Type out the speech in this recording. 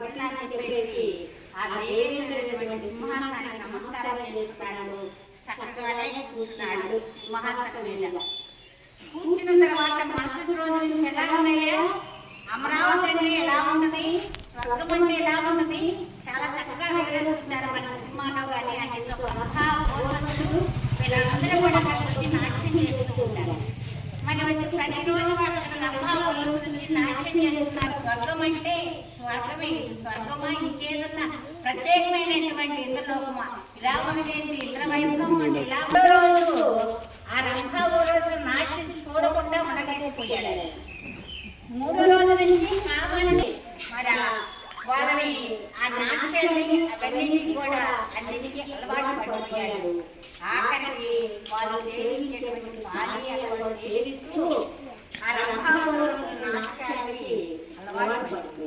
ఇట్లా చెప్పేసి ఆ దేవేంద్రుడు సింహాసనానికి నమస్కారం చేసుకున్నాడు. చక్కగానే కూర్చున్నాడు సింహాసనం మీద. కూర్చున్న తర్వాత మరుసటి రోజు నుంచి ఎలా ఉన్నాయో, అమరావతి అంటే ఎలా ఉన్నది, స్వర్గం అంటే ఎలా ఉన్నది చాలా చక్కగా వివరిస్తున్నారు మన సినిమాలో. కానీ అన్నింటిలో మహా పూర్వసులు వీళ్ళందరూ కూడా అక్కడికి వచ్చి నాట్యం చేస్తూ ఉంటారు. మరి వచ్చి ప్రతిరోజు వాళ్ళు రంభా పూర్వసులు వచ్చి నాట్యం చేస్తున్నారు. స్వర్గం అంటే స్వర్గమే, ఇది స్వర్గమా ఇంకేదన్నా ప్రత్యేకమైనటువంటి ఇంద్రలోకమా, ఇలా ఉండేంటి ఇంద్రవైభవం అంటే ఇలా రోజు ఆ రంభా పూర్వసులు నాట్యం చూడకుండా ఉండలేకపోయాడు. మూడో రోజు నుంచి కావాలని మరి వాళ్ళని ఆ నాట్యాన్ని అవన్నిటికీ కూడా అన్నిటికీ అలవాటు పడిపోయాడు. ఆఖరికి వాళ్ళు సేవించేటువంటి పానీయాలు సేవిస్తూ ఆ రంభా నాట్యానికి అలవాటు పడిపోయాడు.